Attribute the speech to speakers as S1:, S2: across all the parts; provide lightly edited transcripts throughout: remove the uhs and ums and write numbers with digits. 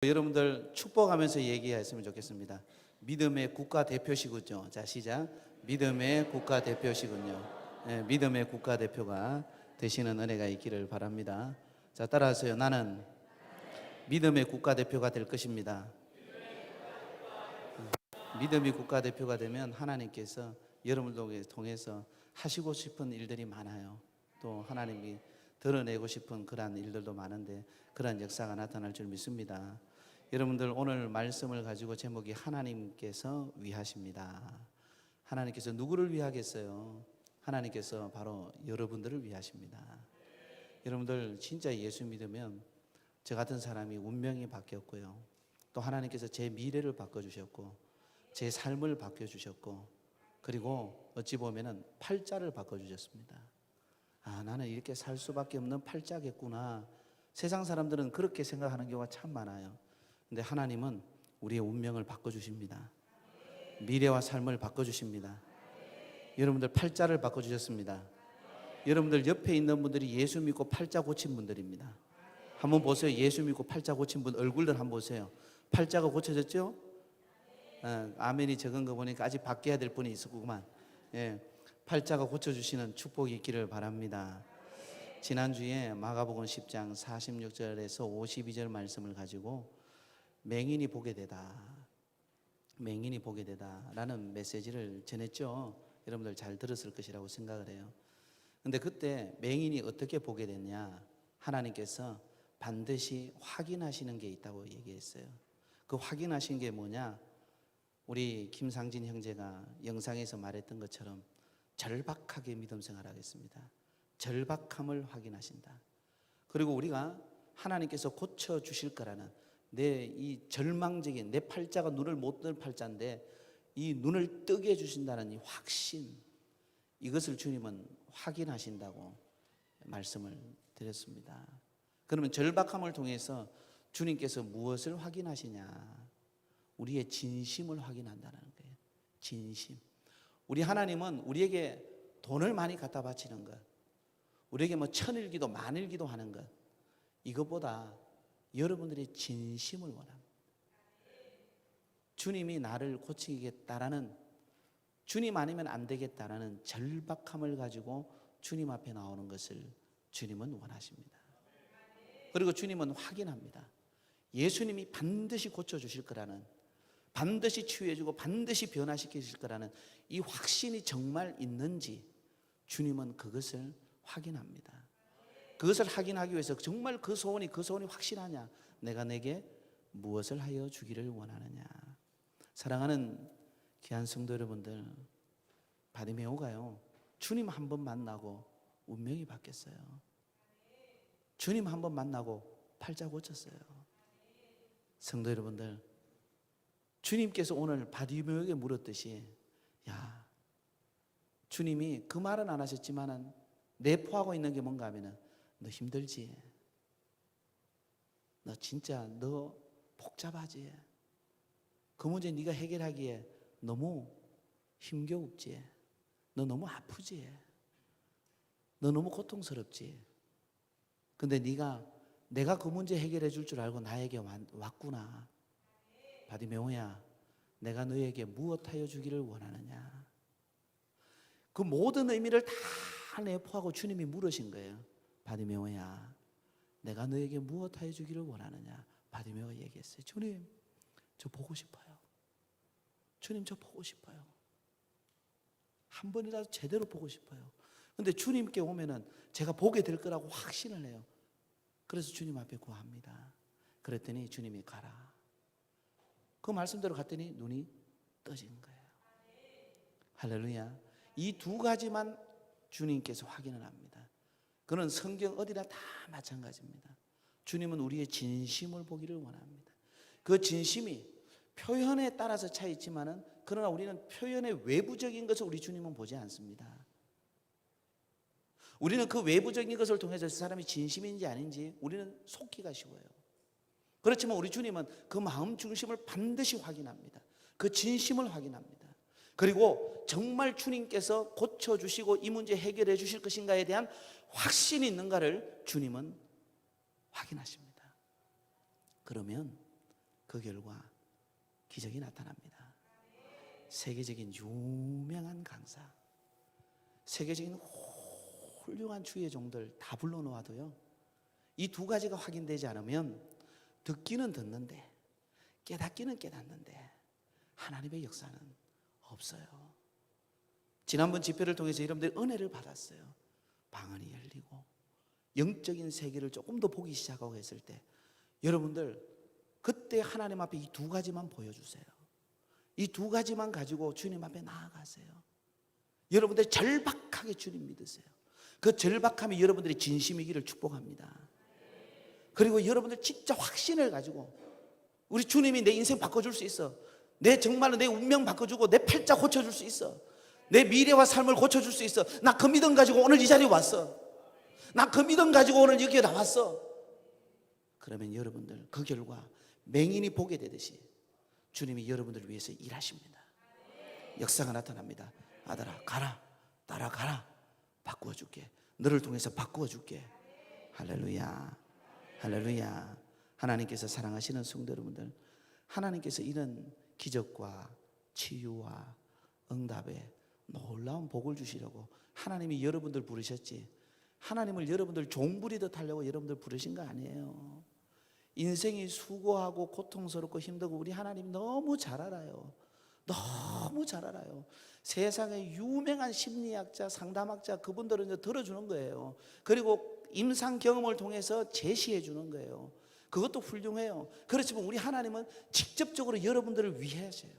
S1: 여러분들 축복하면서 얘기했으면 좋겠습니다. 믿음의 국가대표시군요. 자, 시작. 믿음의 국가대표시군요. 네, 믿음의 국가대표가 되시는 은혜가 있기를 바랍니다. 자, 따라하세요. 나는 믿음의 국가대표가 될 것입니다. 믿음이 국가대표가 되면 하나님께서 여러분들 통해서 하시고 싶은 일들이 많아요. 또 하나님이 드러내고 싶은 그러한 일들도 많은데 그러한 역사가 나타날 줄 믿습니다. 여러분들 오늘 말씀을 가지고 제목이 하나님께서 위하십니다. 하나님께서 누구를 위하겠어요? 하나님께서 바로 여러분들을 위하십니다. 여러분들 진짜 예수 믿으면 저 같은 사람이 운명이 바뀌었고요. 또 하나님께서 제 미래를 바꿔주셨고 제 삶을 바꿔주셨고 그리고 어찌 보면은 팔자를 바꿔주셨습니다. 아, 나는 이렇게 살 수밖에 없는 팔자겠구나. 세상 사람들은 그렇게 생각하는 경우가 참 많아요. 근데 하나님은 우리의 운명을 바꿔주십니다. 미래와 삶을 바꿔주십니다. 여러분들 팔자를 바꿔주셨습니다. 여러분들 옆에 있는 분들이 예수 믿고 팔자 고친 분들입니다. 한번 보세요. 예수 믿고 팔자 고친 분 얼굴들 한번 보세요. 팔자가 고쳐졌죠? 아멘이 적은 거 보니까 아직 바뀌어야 될 분이 있었구만. 예, 팔자가 고쳐주시는 축복이 있기를 바랍니다. 지난주에 마가복음 10장 46절에서 52절 말씀을 가지고 맹인이 보게 되다, 맹인이 보게 되다 라는 메시지를 전했죠. 여러분들 잘 들었을 것이라고 생각을 해요. 근데 그때 맹인이 어떻게 보게 됐냐, 하나님께서 반드시 확인하시는 게 있다고 얘기했어요. 그 확인하신 게 뭐냐, 우리 김상진 형제가 영상에서 말했던 것처럼 절박하게 믿음 생활하겠습니다. 절박함을 확인하신다. 그리고 우리가 하나님께서 고쳐주실 거라는 내 이 절망적인 내 팔자가 눈을 못 뜰 팔자인데 이 눈을 뜨게 해주신다는 이 확신, 이것을 주님은 확인하신다고 말씀을 드렸습니다. 그러면 절박함을 통해서 주님께서 무엇을 확인하시냐, 우리의 진심을 확인한다는 거예요. 진심. 우리 하나님은 우리에게 돈을 많이 갖다 바치는 것, 우리에게 뭐 천일기도 만일기도 하는 것, 이것보다 여러분들의 진심을 원합니다. 주님이 나를 고치겠다라는, 주님 아니면 안 되겠다라는 절박함을 가지고 주님 앞에 나오는 것을 주님은 원하십니다. 그리고 주님은 확인합니다. 예수님이 반드시 고쳐주실 거라는, 반드시 치유해주고 반드시 변화시키실 거라는 이 확신이 정말 있는지 주님은 그것을 확인합니다. 그것을 확인하기 위해서 정말 그 소원이 확실하냐, 내가 내게 무엇을 하여 주기를 원하느냐. 사랑하는 귀한 성도 여러분들, 바디메오가요 주님 한 번 만나고 운명이 바뀌었어요. 주님 한 번 만나고 팔자 고쳤어요. 성도 여러분들, 주님께서 오늘 바디메오에게 물었듯이, 야, 주님이 그 말은 안 하셨지만은 내포하고 있는 게 뭔가 하면은, 너 힘들지? 너 진짜 너 복잡하지? 그 문제 네가 해결하기에 너무 힘겨웠지? 너 너무 아프지? 너 너무 고통스럽지? 근데 내가 그 문제 해결해 줄 줄 알고 나에게 왔구나. 바디메오야, 내가 너에게 무엇하여 주기를 원하느냐. 그 모든 의미를 다 내포하고 주님이 물으신 거예요. 바디메오야, 내가 너에게 무엇하여 주기를 원하느냐. 바디메오가 얘기했어요. 주님, 저 보고 싶어요. 주님, 저 보고 싶어요. 한 번이라도 제대로 보고 싶어요. 근데 주님께 오면은 제가 보게 될 거라고 확신을 해요. 그래서 주님 앞에 구합니다. 그랬더니 주님이 가라. 그 말씀대로 갔더니 눈이 떠진 거예요. 할렐루야. 이 두 가지만 주님께서 확인을 합니다. 그는 성경 어디나 다 마찬가지입니다. 주님은 우리의 진심을 보기를 원합니다. 그 진심이 표현에 따라서 차이 있지만은, 그러나 우리는 표현의 외부적인 것을 우리 주님은 보지 않습니다. 우리는 그 외부적인 것을 통해서 그 사람이 진심인지 아닌지 우리는 속기가 쉬워요. 그렇지만 우리 주님은 그 마음 중심을 반드시 확인합니다. 그 진심을 확인합니다. 그리고 정말 주님께서 고쳐주시고 이 문제 해결해 주실 것인가에 대한 확신이 있는가를 주님은 확인하십니다. 그러면 그 결과 기적이 나타납니다. 세계적인 유명한 강사, 세계적인 훌륭한 주의 종들 다 불러놓아도요, 이 두 가지가 확인되지 않으면 듣기는 듣는데 깨닫기는 깨닫는데 하나님의 역사는 없어요. 지난번 집회를 통해서 여러분들이 은혜를 받았어요. 방언이 열리고 영적인 세계를 조금 더 보기 시작하고 했을 때 여러분들 그때 하나님 앞에 이 두 가지만 보여주세요. 이 두 가지만 가지고 주님 앞에 나아가세요. 여러분들 절박하게 주님 믿으세요. 그 절박함이 여러분들의 진심이기를 축복합니다. 그리고 여러분들 진짜 확신을 가지고 우리 주님이 내 인생 바꿔줄 수 있어, 정말로 내 운명 바꿔주고 내 팔자 고쳐줄 수 있어, 내 미래와 삶을 고쳐줄 수 있어, 나 그 믿음 가지고 오늘 이 자리에 왔어, 나 그 믿음 가지고 오늘 여기에 나왔어. 그러면 여러분들 그 결과 맹인이 보게 되듯이 주님이 여러분들을 위해서 일하십니다. 역사가 나타납니다. 아들아 가라, 따라가라, 바꾸어줄게, 너를 통해서 바꾸어줄게. 할렐루야, 할렐루야. 하나님께서 사랑하시는 성도 여러분들, 하나님께서 이런 기적과 치유와 응답에 놀라운 복을 주시려고 하나님이 여러분들 부르셨지, 하나님을 여러분들 종부리듯 하려고 여러분들 부르신 거 아니에요. 인생이 수고하고 고통스럽고 힘들고 우리 하나님 너무 잘 알아요. 너무 잘 알아요. 세상의 유명한 심리학자, 상담학자 그분들은 이제 들어주는 거예요. 그리고 임상 경험을 통해서 제시해 주는 거예요. 그것도 훌륭해요. 그렇지만 우리 하나님은 직접적으로 여러분들을 위해 하셔요.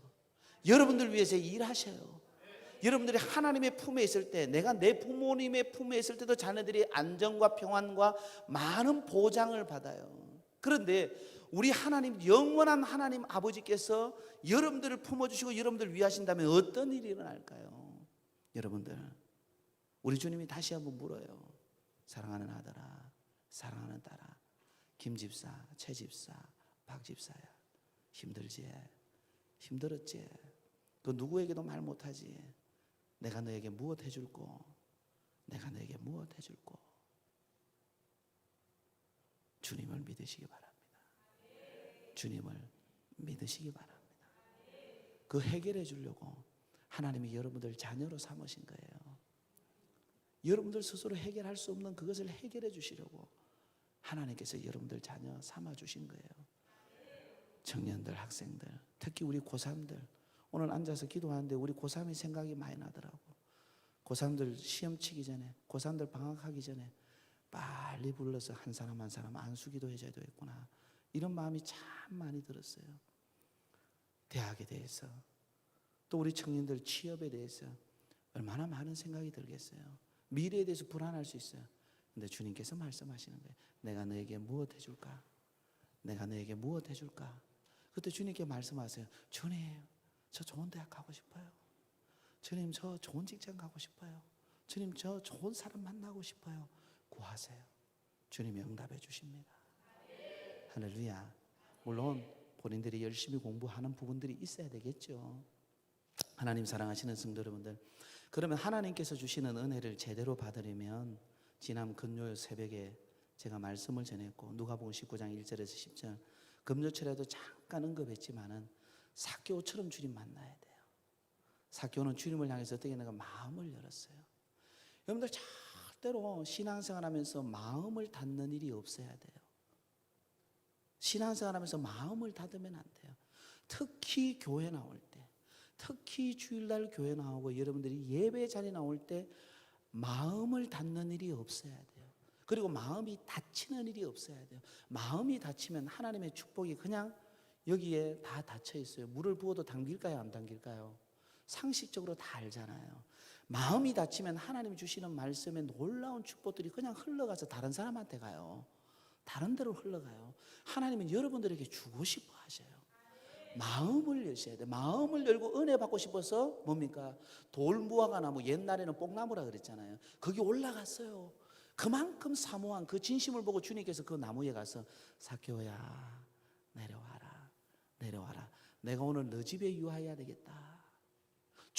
S1: 여러분들을 위해서 일하셔요. 여러분들이 하나님의 품에 있을 때, 내가 내 부모님의 품에 있을 때도 자녀들이 안정과 평안과 많은 보장을 받아요. 그런데 우리 하나님, 영원한 하나님 아버지께서 여러분들을 품어주시고 여러분들을 위하신다면 어떤 일이 일어날까요? 여러분들, 우리 주님이 다시 한번 물어요. 사랑하는 아들아, 사랑하는 딸아, 김 집사, 최 집사, 박 집사야, 힘들지? 힘들었지? 그 누구에게도 말 못하지? 내가 너에게 무엇 해줄꼬? 내가 너에게 무엇 해줄꼬? 주님을 믿으시기 바랍니다. 주님을 믿으시기 바랍니다. 그 해결해 주려고 하나님이 여러분들 자녀로 삼으신 거예요. 여러분들 스스로 해결할 수 없는 그것을 해결해 주시려고 하나님께서 여러분들 자녀 삼아 주신 거예요. 청년들, 학생들, 특히 우리 고3들, 오늘 앉아서 기도하는데 우리 고3이 생각이 많이 나더라고. 고3들 시험 치기 전에, 고3들 방학하기 전에 빨리 불러서 한 사람 한 사람 안수기도 해줘야 되겠구나, 이런 마음이 참 많이 들었어요. 대학에 대해서, 또 우리 청년들 취업에 대해서 얼마나 많은 생각이 들겠어요. 미래에 대해서 불안할 수 있어요. 근데 주님께서 말씀하시는 거예요. 내가 너에게 무엇 해줄까? 내가 너에게 무엇 해줄까? 그때 주님께 말씀하세요. 주님, 저 좋은 대학 가고 싶어요. 주님, 저 좋은 직장 가고 싶어요. 주님, 저 좋은 사람 만나고 싶어요. 구하세요. 주님이 응답해 주십니다. 할렐루야. 물론 본인들이 열심히 공부하는 부분들이 있어야 되겠죠. 하나님 사랑하시는 성도 여러분들, 그러면 하나님께서 주시는 은혜를 제대로 받으려면, 지난 금요일 새벽에 제가 말씀을 전했고 누가복음 19장 1절에서 10절 금요철에도 잠깐 언급했지만은 삭개오처럼 주님 만나야 돼요. 삭개오는 주님을 향해서 어떻게 내가 마음을 열었어요. 여러분들 절대로 신앙생활하면서 마음을 닫는 일이 없어야 돼요. 신앙생활하면서 마음을 닫으면 안 돼요. 특히 교회 나올 때, 특히 주일날 교회 나오고 여러분들이 예배 자리 나올 때 마음을 닫는 일이 없어야 돼요. 그리고 마음이 닫히는 일이 없어야 돼요. 마음이 닫히면 하나님의 축복이 그냥 여기에 다 닫혀 있어요. 물을 부어도 당길까요, 안 당길까요? 상식적으로 다 알잖아요. 마음이 닫히면 하나님이 주시는 말씀의 놀라운 축복들이 그냥 흘러가서 다른 사람한테 가요. 다른 데로 흘러가요. 하나님은 여러분들에게 주고 싶어 하셔요. 마음을 여셔야 돼요. 마음을 열고 은혜 받고 싶어서 뭡니까? 돌무화과 나무, 옛날에는 뽕나무라 그랬잖아요. 거기 올라갔어요. 그만큼 사모한 그 진심을 보고 주님께서 그 나무에 가서 삭개오야, 내려와라, 내려와라. 내가 오늘 너 집에 유하여야 되겠다.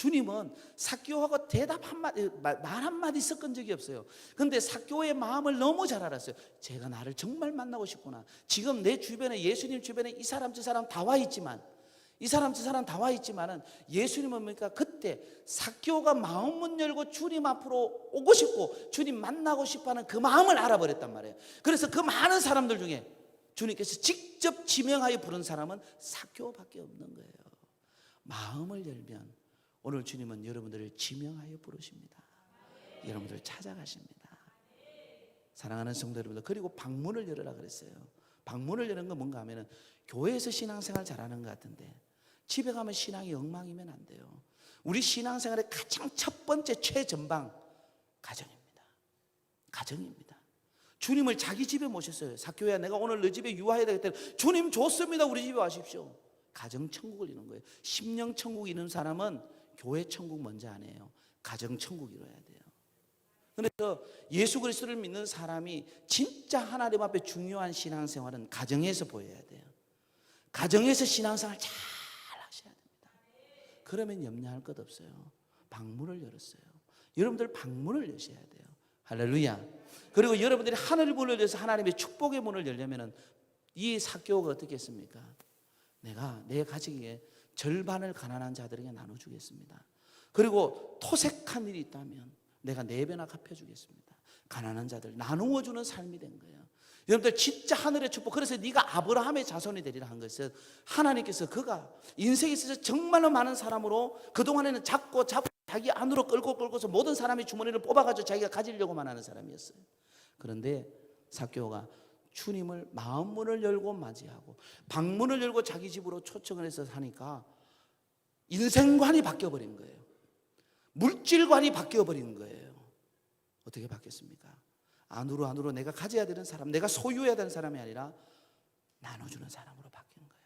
S1: 주님은 삭개오하고 대답 한마디, 말 한마디 섞은 적이 없어요. 근데 삭개오의 마음을 너무 잘 알았어요. 제가 나를 정말 만나고 싶구나. 지금 내 주변에, 예수님 주변에 이 사람 저 사람 다 와 있지만, 이 사람 저 사람 다 와 있지만은 예수님은 뭡니까? 그때 삭개오가 마음문 열고 주님 앞으로 오고 싶고 주님 만나고 싶어하는 그 마음을 알아버렸단 말이에요. 그래서 그 많은 사람들 중에 주님께서 직접 지명하여 부른 사람은 삭개오밖에 없는 거예요. 마음을 열면 오늘 주님은 여러분들을 지명하여 부르십니다. 여러분들을 찾아가십니다. 사랑하는 성도 여러분들, 그리고 방문을 열으라 그랬어요. 방문을 여는 건 뭔가 하면은 교회에서 신앙생활 잘하는 것 같은데 집에 가면 신앙이 엉망이면 안 돼요. 우리 신앙생활의 가장 첫 번째 최전방 가정입니다. 가정입니다. 주님을 자기 집에 모셨어요. 삭개오야, 내가 오늘 너 집에 유하해야 되겠다. 주님 좋습니다. 우리 집에 와십시오. 가정 천국을 이루는 거예요. 심령 천국 이루는 사람은 교회 천국 먼저 안 해요. 가정 천국 이뤄야 돼요. 그래서 예수 그리스도를 믿는 사람이 진짜 하나님 앞에 중요한 신앙생활은 가정에서 보여야 돼요. 가정에서 신앙생활 잘 하셔야 됩니다. 그러면 염려할 것 없어요. 방문을 열었어요. 여러분들 방문을 여셔야 돼요. 할렐루야. 그리고 여러분들이 하늘 문을 열어서 하나님의 축복의 문을 열려면 이 삭개오가 어떻게 했습니까? 내가 내 가정에 절반을 가난한 자들에게 나눠주겠습니다. 그리고 토색한 일이 있다면 내가 4배나 갚아주겠습니다. 가난한 자들 나누어주는 삶이 된 거예요. 여러분들 진짜 하늘의 축복. 그래서 네가 아브라함의 자손이 되리라 한 것은 하나님께서 그가 인생에 있어서 정말로 많은 사람으로 그동안에는 잡고 자기 안으로 끌고서 모든 사람의 주머니를 뽑아가지고 자기가 가지려고만 하는 사람이었어요. 그런데 삭개오가 주님을 마음문을 열고 맞이하고 방문을 열고 자기 집으로 초청을 해서 하니까 인생관이 바뀌어버린 거예요. 물질관이 바뀌어버린 거예요. 어떻게 바뀌었습니까? 안으로 내가 가져야 되는 사람, 내가 소유해야 되는 사람이 아니라 나눠주는 사람으로 바뀐 거예요.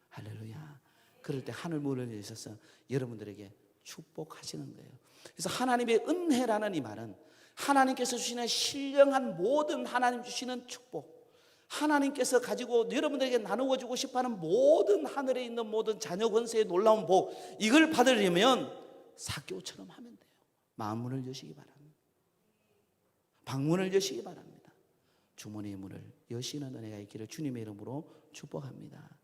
S1: 할렐루야. 그럴 때 하늘 문을 열어서 여러분들에게 축복하시는 거예요. 그래서 하나님의 은혜라는 이 말은 하나님께서 주시는 신령한 모든 하나님 주시는 축복, 하나님께서 가지고 여러분들에게 나누어 주고 싶어하는 모든 하늘에 있는 모든 자녀 권세의 놀라운 복, 이걸 받으려면 삭개오처럼 하면 돼요. 마음문을 여시기 바랍니다. 방문을 여시기 바랍니다. 주머니의 문을 여시는 은혜가 있기를 주님의 이름으로 축복합니다.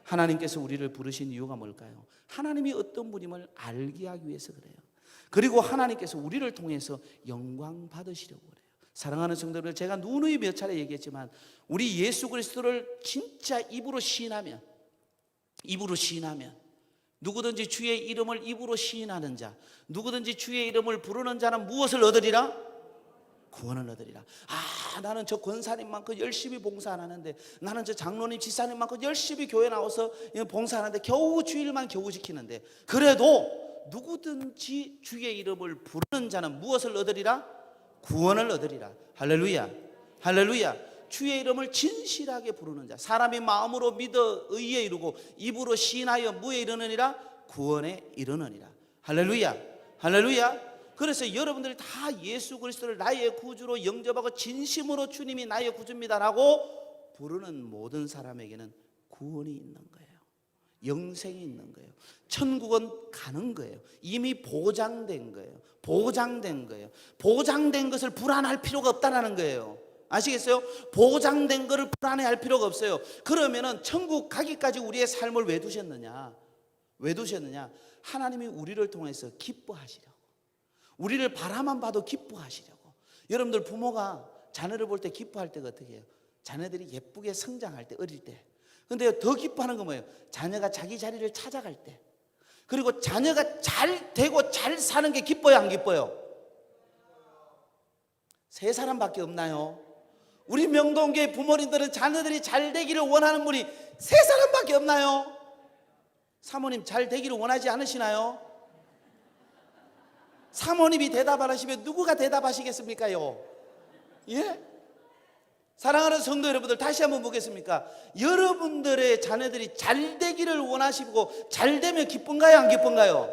S1: 하나님께서 우리를 부르신 이유가 뭘까요? 하나님이 어떤 분임을 알게 하기 위해서 그래요. 그리고 하나님께서 우리를 통해서 영광 받으시려고 그래요. 사랑하는 성도들, 제가 누누이 몇 차례 얘기했지만 우리 예수 그리스도를 진짜 입으로 시인하면 누구든지 주의 이름을 입으로 시인하는 자, 누구든지 주의 이름을 부르는 자는 무엇을 얻으리라? 구원을 얻으리라. 나는 저 권사님만큼 열심히 봉사 안 하는데, 나는 저 장로님 지사님만큼 열심히 교회 나와서 봉사하는데 겨우 주일만 겨우 지키는데, 그래도 누구든지 주의 이름을 부르는 자는 무엇을 얻으리라? 구원을 얻으리라. 할렐루야. 할렐루야. 주의 이름을 진실하게 부르는 자, 사람이 마음으로 믿어 의에 이르고 입으로 시인하여 무에 이르느니라? 구원에 이르느니라. 할렐루야. 할렐루야. 그래서 여러분들이 다 예수 그리스도를 나의 구주로 영접하고 진심으로 주님이 나의 구주입니다라고 부르는 모든 사람에게는 구원이 있는 거예요. 영생이 있는 거예요. 천국은 가는 거예요. 이미 보장된 거예요. 보장된 거예요. 보장된 것을 불안할 필요가 없다는 거예요. 아시겠어요? 보장된 것을 불안해할 필요가 없어요. 그러면은 천국 가기까지 우리의 삶을 왜 두셨느냐? 왜 두셨느냐? 하나님이 우리를 통해서 기뻐하시려고, 우리를 바라만 봐도 기뻐하시려고. 여러분들 부모가 자녀를 볼 때 기뻐할 때가 어떻게 해요? 자녀들이 예쁘게 성장할 때, 어릴 때. 근데 더 기뻐하는 건 뭐예요? 자녀가 자기 자리를 찾아갈 때, 그리고 자녀가 잘 되고 잘 사는 게 기뻐요, 안 기뻐요? 세 사람밖에 없나요? 우리 명동교회 부모님들은 자녀들이 잘 되기를 원하는 분이 세 사람밖에 없나요? 사모님 잘 되기를 원하지 않으시나요? 사모님이 대답 안 하시면 누구가 대답하시겠습니까요? 예? 사랑하는 성도 여러분들, 다시 한번 보겠습니까? 여러분들의 자녀들이 잘 되기를 원하시고 잘 되면 기쁜가요, 안 기쁜가요?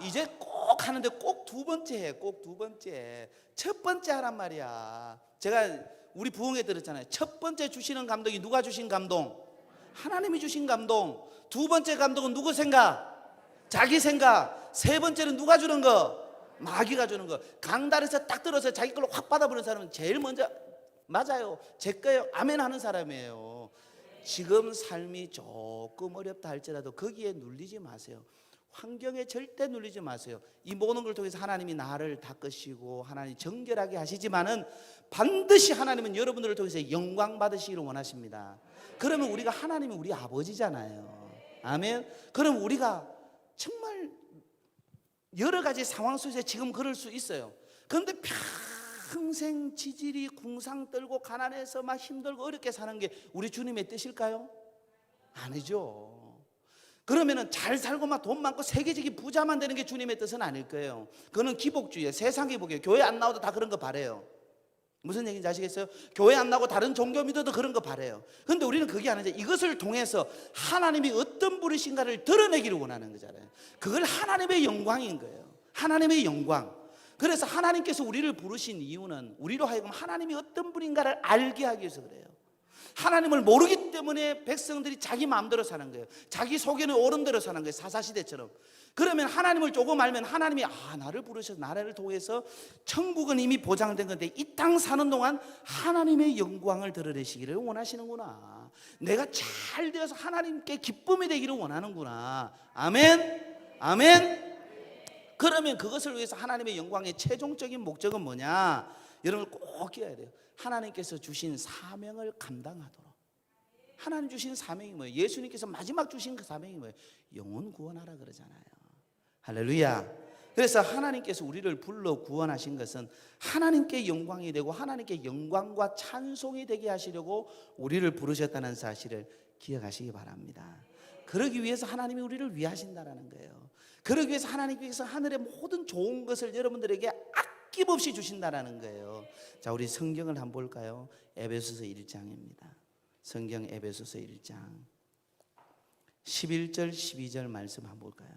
S1: 이제 꼭 하는데 꼭 두 번째 해. 꼭 두 번째. 첫 번째 하란 말이야. 제가 우리 부흥회 들었잖아요. 첫 번째 주시는 감동이 누가 주신 감동? 하나님이 주신 감동. 두 번째 감동은 누구 생각? 자기 생각. 세 번째는 누가 주는 거? 마귀가 주는 거. 강단에서 딱 들어서 자기 걸로 확 받아버리는 사람은 제일 먼저 맞아요, 제 거예요, 아멘 하는 사람이에요. 지금 삶이 조금 어렵다 할지라도 거기에 눌리지 마세요. 환경에 절대 눌리지 마세요. 이 모든 걸 통해서 하나님이 나를 닦으시고 하나님 정결하게 하시지만은 반드시 하나님은 여러분들을 통해서 영광 받으시기를 원하십니다. 그러면 우리가 하나님이 우리 아버지잖아요. 아멘. 그럼 우리가 정말 여러 가지 상황 속에서 지금 그럴 수 있어요. 그런데 평생 지질이 궁상 떨고 가난해서 막 힘들고 어렵게 사는 게 우리 주님의 뜻일까요? 아니죠. 그러면은 잘 살고 막 돈 많고 세계적인 부자만 되는 게 주님의 뜻은 아닐 거예요. 그거는 기복주의예요. 세상 기복이에요. 교회 안 나와도 다 그런 거 바래요. 무슨 얘기인지 아시겠어요? 교회 안 나오고 다른 종교 믿어도 그런 거 바래요. 그런데 우리는 그게 아니죠. 이것을 통해서 하나님이 어떤 분이신가를 드러내기를 원하는 거잖아요. 그걸 하나님의 영광인 거예요. 하나님의 영광. 그래서 하나님께서 우리를 부르신 이유는 우리로 하여금 하나님이 어떤 분인가를 알게 하기 위해서 그래요. 하나님을 모르기 때문에 백성들이 자기 마음대로 사는 거예요. 자기 속에는 옳은 대로 사는 거예요. 사사시대처럼. 그러면 하나님을 조금 알면 하나님이 나를 부르셔서 나를 통해서 천국은 이미 보장된 건데 이 땅 사는 동안 하나님의 영광을 드러내시기를 원하시는구나. 내가 잘 되어서 하나님께 기쁨이 되기를 원하는구나. 아멘. 아멘. 그러면 그것을 위해서 하나님의 영광의 최종적인 목적은 뭐냐? 여러분 꼭 기억해야 돼요. 하나님께서 주신 사명을 감당하도록. 하나님 주신 사명이 뭐예요? 예수님께서 마지막 주신 그 사명이 뭐예요? 영혼 구원하라 그러잖아요. 할렐루야. 그래서 하나님께서 우리를 불러 구원하신 것은 하나님께 영광이 되고 하나님께 영광과 찬송이 되게 하시려고 우리를 부르셨다는 사실을 기억하시기 바랍니다. 그러기 위해서 하나님이 우리를 위하신다는 거예요. 그러기 위해서 하나님께서 하늘의 모든 좋은 것을 여러분들에게 아낌없이 주신다는 거예요. 자, 우리 성경을 한번 볼까요? 에베소서 1장입니다. 성경 에베소서 1장 11절 12절 말씀 한번 볼까요?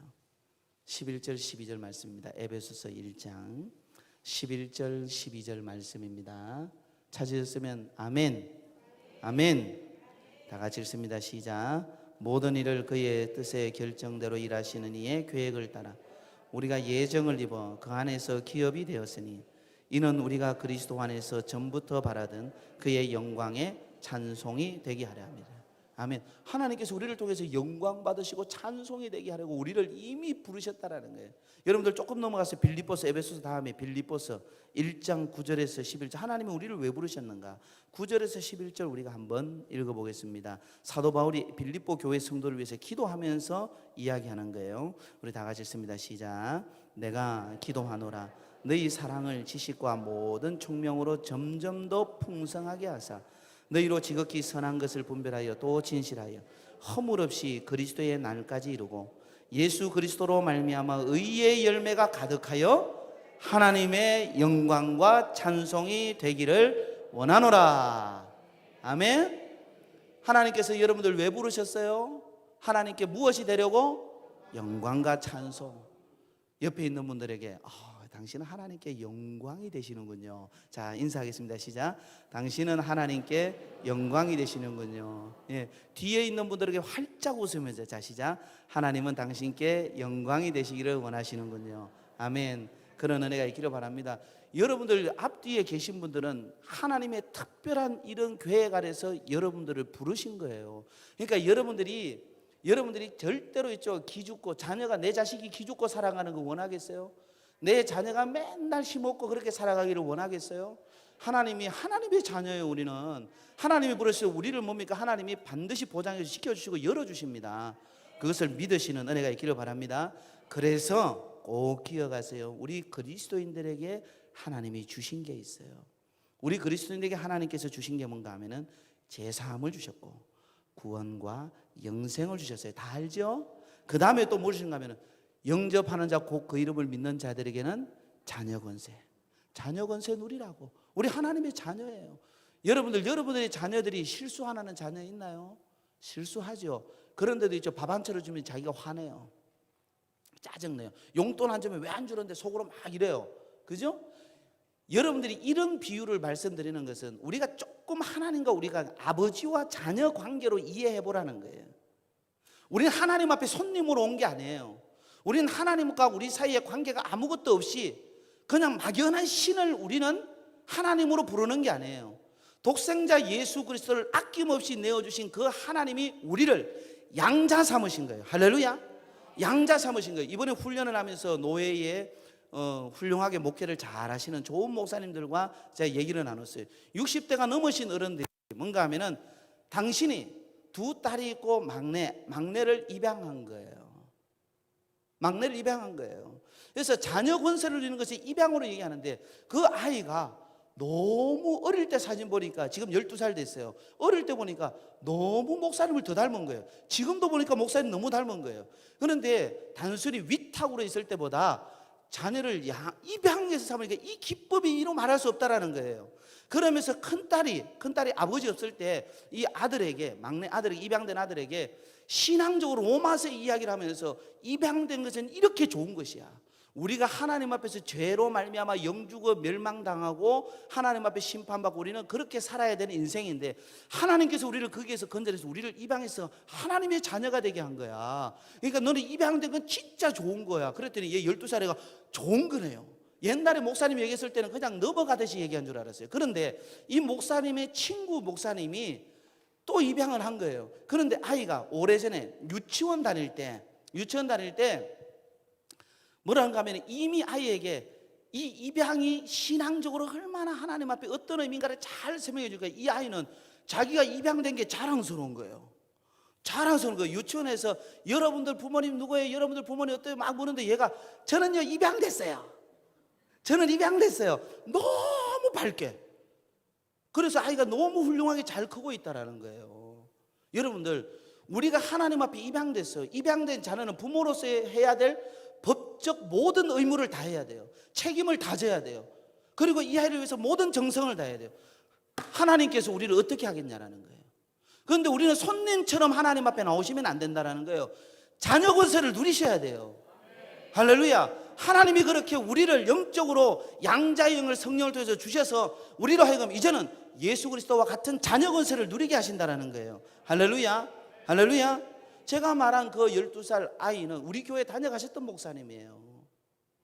S1: 11절 12절 말씀입니다. 에베소서 1장 11절 12절 말씀입니다. 찾으셨으면 아멘. 아멘. 다 같이 읽습니다. 시작. 모든 일을 그의 뜻의 결정대로 일하시는 이의 계획을 따라 우리가 예정을 입어 그 안에서 기업이 되었으니 이는 우리가 그리스도 안에서 전부터 바라던 그의 영광의 찬송이 되게 하려 합니다. 아멘. 하나님께서 우리를 통해서 영광 받으시고 찬송이 되게 하려고 우리를 이미 부르셨다라는 거예요. 여러분들 조금 넘어가서 빌립보서, 에베소서 다음에 빌립보서 1장 9절에서 11절. 하나님이 우리를 왜 부르셨는가? 9절에서 11절 우리가 한번 읽어보겠습니다. 사도 바울이 빌립보 교회 성도를 위해서 기도하면서 이야기하는 거예요. 우리 다 같이 읽습니다. 시작. 내가 기도하노라 너희 사랑을 지식과 모든 총명으로 점점 더 풍성하게 하사 너희로 지극히 선한 것을 분별하여 또 진실하여 허물 없이 그리스도의 날까지 이루고 예수 그리스도로 말미암아 의의 열매가 가득하여 하나님의 영광과 찬송이 되기를 원하노라. 아멘. 하나님께서 여러분들 왜 부르셨어요? 하나님께 무엇이 되려고? 영광과 찬송. 옆에 있는 분들에게 당신은 하나님께 영광이 되시는군요. 자, 인사하겠습니다. 시작. 당신은 하나님께 영광이 되시는군요. 예, 뒤에 있는 분들에게 활짝 웃으면서 자, 시작. 하나님은 당신께 영광이 되시기를 원하시는군요. 아멘. 그런 은혜가 있기를 바랍니다. 여러분들 앞뒤에 계신 분들은 하나님의 특별한 이런 계획 아래서 여러분들을 부르신 거예요. 그러니까 여러분들이 절대로 있죠. 기죽고 자녀가 내 자식이 기죽고 살아가는 거 원하겠어요? 내 자녀가 맨날 힘없고 그렇게 살아가기를 원하겠어요? 하나님의 자녀예요. 우리는 하나님이 부르셔서 우리를 뭡니까? 하나님이 반드시 보장해 지켜주시고 열어주십니다. 그것을 믿으시는 은혜가 있기를 바랍니다. 그래서 꼭 기억하세요. 우리 그리스도인들에게 하나님이 주신 게 있어요. 우리 그리스도인들에게 하나님께서 주신 게 뭔가 하면은 제사함을 주셨고 구원과 영생을 주셨어요. 다 알죠? 그 다음에 또 뭘 주신가 하면은 영접하는 자 곧 그 이름을 믿는 자들에게는 자녀 권세 누리라고. 우리 하나님의 자녀예요. 여러분들의 자녀들이 실수 하나는 자녀 있나요? 실수하죠. 그런데도 있죠. 밥 한 차려 주면 자기가 화내요. 짜증내요. 용돈 안 주면 왜 안 주는데 속으로 막 이래요. 그죠? 여러분들이 이런 비유를 말씀드리는 것은 우리가 조금 하나님과 우리가 아버지와 자녀 관계로 이해해 보라는 거예요. 우리는 하나님 앞에 손님으로 온 게 아니에요. 우리는 하나님과 우리 사이의 관계가 아무것도 없이 그냥 막연한 신을 우리는 하나님으로 부르는 게 아니에요. 독생자 예수 그리스도를 아낌없이 내어주신 그 하나님이 우리를 양자 삼으신 거예요. 할렐루야. 양자 삼으신 거예요. 이번에 훈련을 하면서 노예에 훌륭하게 목회를 잘 하시는 좋은 목사님들과 제가 얘기를 나눴어요. 60대가 넘으신 어른들이 뭔가 하면은 당신이 두 딸이 있고 막내를 입양한 거예요. 막내를 입양한 거예요. 그래서 자녀 권세를 누리는 것이 입양으로 얘기하는데, 그 아이가 너무 어릴 때 사진 보니까 지금 12살 됐어요. 어릴 때 보니까 너무 목사님을 더 닮은 거예요. 지금도 보니까 목사님 너무 닮은 거예요. 그런데 단순히 위탁으로 있을 때보다 자녀를 입양해서 삼으니까 이 기쁨이 이루 말할 수 없다라는 거예요. 그러면서 큰딸이 아버지 없을 때 이 아들에게, 막내 아들에게, 입양된 아들에게 신앙적으로 로마서 이야기를 하면서 입양된 것은 이렇게 좋은 것이야. 우리가 하나님 앞에서 죄로 말미암아 영죽어 멸망당하고 하나님 앞에 심판받고 우리는 그렇게 살아야 되는 인생인데, 하나님께서 우리를 거기에서 건져내서 우리를 입양해서 하나님의 자녀가 되게 한 거야. 그러니까 너는 입양된 건 진짜 좋은 거야. 그랬더니 얘 12살 애가 좋은 거네요. 옛날에 목사님이 얘기했을 때는 그냥 넘어가듯이 얘기한 줄 알았어요. 그런데 이 목사님의 친구 목사님이 또 입양을 한 거예요. 그런데 아이가 오래전에 유치원 다닐 때 뭐라는가 하면 이미 아이에게 이 입양이 신앙적으로 얼마나 하나님 앞에 어떤 의미인가를 잘 설명해 줄 거예요. 이 아이는 자기가 입양된 게 자랑스러운 거예요. 자랑스러운 거예요. 유치원에서 여러분들 부모님 누구예요? 여러분들 부모님 어때요? 막 묻는데 얘가 저는요 입양됐어요. 너무 밝게. 그래서 아이가 너무 훌륭하게 잘 크고 있다라는 거예요. 여러분들, 우리가 하나님 앞에 입양됐어요. 입양된 자녀는 부모로서 해야 될 법적 모든 의무를 다 해야 돼요. 책임을 다져야 돼요. 그리고 이 아이를 위해서 모든 정성을 다해야 돼요. 하나님께서 우리를 어떻게 하겠냐라는 거예요. 그런데 우리는 손님처럼 하나님 앞에 나오시면 안 된다라는 거예요. 자녀 권세를 누리셔야 돼요. 할렐루야. 하나님이 그렇게 우리를 영적으로 양자의 영을 성령을 통해서 주셔서 우리로 하여금 이제는 예수 그리스도와 같은 자녀 권세를 누리게 하신다라는 거예요. 할렐루야. 할렐루야. 제가 말한 그 12살 아이는 우리 교회 다녀가셨던 목사님이에요.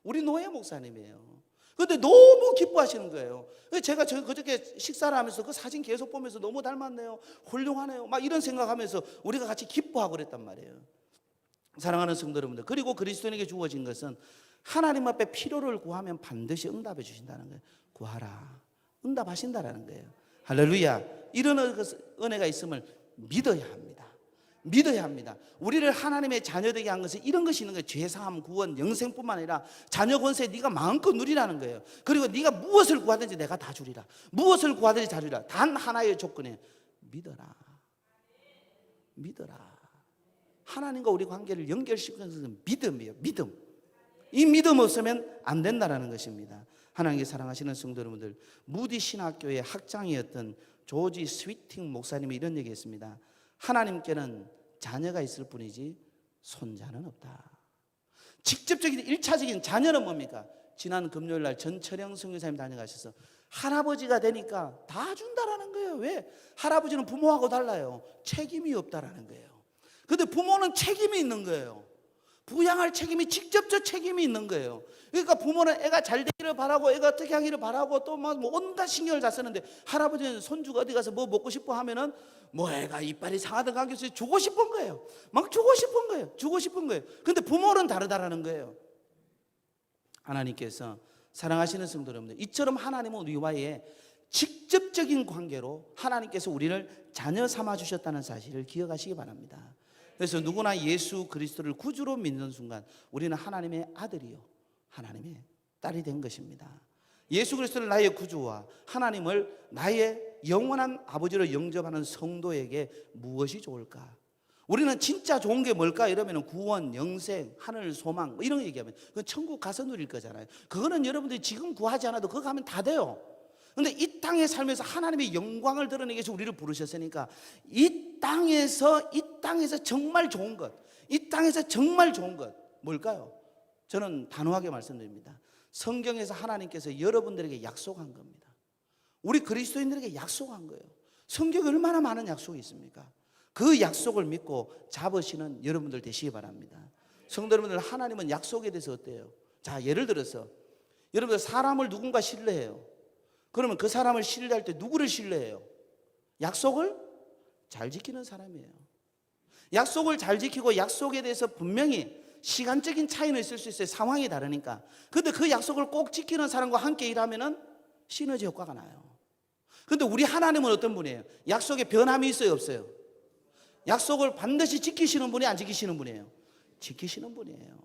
S1: 우리 노예 목사님이에요. 그런데 너무 기뻐하시는 거예요. 제가 그저께 식사를 하면서 그 사진 계속 보면서 너무 닮았네요, 훌륭하네요, 막 이런 생각하면서 우리가 같이 기뻐하고 그랬단 말이에요. 사랑하는 성도 여러분들, 그리고 그리스도인에게 주어진 것은 하나님 앞에 필요를 구하면 반드시 응답해 주신다는 거예요. 구하라, 응답하신다라는 거예요. 할렐루야. 이런 은혜가 있음을 믿어야 합니다. 믿어야 합니다. 우리를 하나님의 자녀되게 한 것은 이런 것이 있는 거예요. 죄사함, 구원, 영생뿐만 아니라 자녀 권세 네가 마음껏 누리라는 거예요. 그리고 네가 무엇을 구하든지 내가 다 주리라. 무엇을 구하든지 다 주리라. 단 하나의 조건에 믿어라. 믿어라. 하나님과 우리 관계를 연결시키는 것은 믿음이에요. 믿음. 이 믿음 없으면 안 된다는 것입니다. 하나님께 사랑하시는 성도 여러분들, 무디 신학교의 학장이었던 조지 스위팅 목사님이 이런 얘기했습니다. 하나님께는 자녀가 있을 뿐이지 손자는 없다. 직접적인 1차적인 자녀는 뭡니까? 지난 금요일 날 전철영 선교사님 다녀가셔서 할아버지가 되니까 다 준다라는 거예요. 왜? 할아버지는 부모하고 달라요. 책임이 없다라는 거예요. 근데 부모는 책임이 있는 거예요. 부양할 책임이, 직접적 책임이 있는 거예요. 그러니까 부모는 애가 잘 되기를 바라고, 애가 어떻게 하기를 바라고, 또 뭐 온갖 신경을 다 쓰는데, 할아버지는 손주가 어디 가서 뭐 먹고 싶어 하면은 뭐 애가 이빨이 상하든 관계없이 주고 싶은 거예요. 막 주고 싶은 거예요. 근데 부모는 다르다라는 거예요. 하나님께서, 사랑하시는 성도 여러분들, 이처럼 하나님은 우리와의 직접적인 관계로 하나님께서 우리를 자녀 삼아 주셨다는 사실을 기억하시기 바랍니다. 그래서 누구나 예수 그리스도를 구주로 믿는 순간 우리는 하나님의 아들이요, 하나님의 딸이 된 것입니다. 예수 그리스도를 나의 구주와 하나님을 나의 영원한 아버지로 영접하는 성도에게 무엇이 좋을까? 우리는 진짜 좋은 게 뭘까? 이러면 구원, 영생, 하늘 소망 이런 거 얘기하면 그건 천국 가서 누릴 거잖아요. 그거는 여러분들이 지금 구하지 않아도 그거 가면 다 돼요. 근데 이 땅에 살면서 하나님의 영광을 드러내기 위해서 우리를 부르셨으니까 이 땅에서 정말 좋은 것, 이 땅에서 정말 좋은 것 뭘까요? 저는 단호하게 말씀드립니다. 성경에서 하나님께서 여러분들에게 약속한 겁니다. 우리 그리스도인들에게 약속한 거예요. 성경에 얼마나 많은 약속이 있습니까? 그 약속을 믿고 잡으시는 여러분들 되시기 바랍니다. 성도 여러분들, 하나님은 약속에 대해서 어때요? 자, 예를 들어서 여러분들 사람을 누군가 신뢰해요. 그러면 그 사람을 신뢰할 때 누구를 신뢰해요? 약속을 잘 지키는 사람이에요. 약속을 잘 지키고 약속에 대해서 분명히 시간적인 차이는 있을 수 있어요. 상황이 다르니까. 근데 그 약속을 꼭 지키는 사람과 함께 일하면은 시너지 효과가 나요. 근데 우리 하나님은 어떤 분이에요? 약속에 변함이 있어요, 없어요? 약속을 반드시 지키시는 분이 안 지키시는 분이에요? 지키시는 분이에요.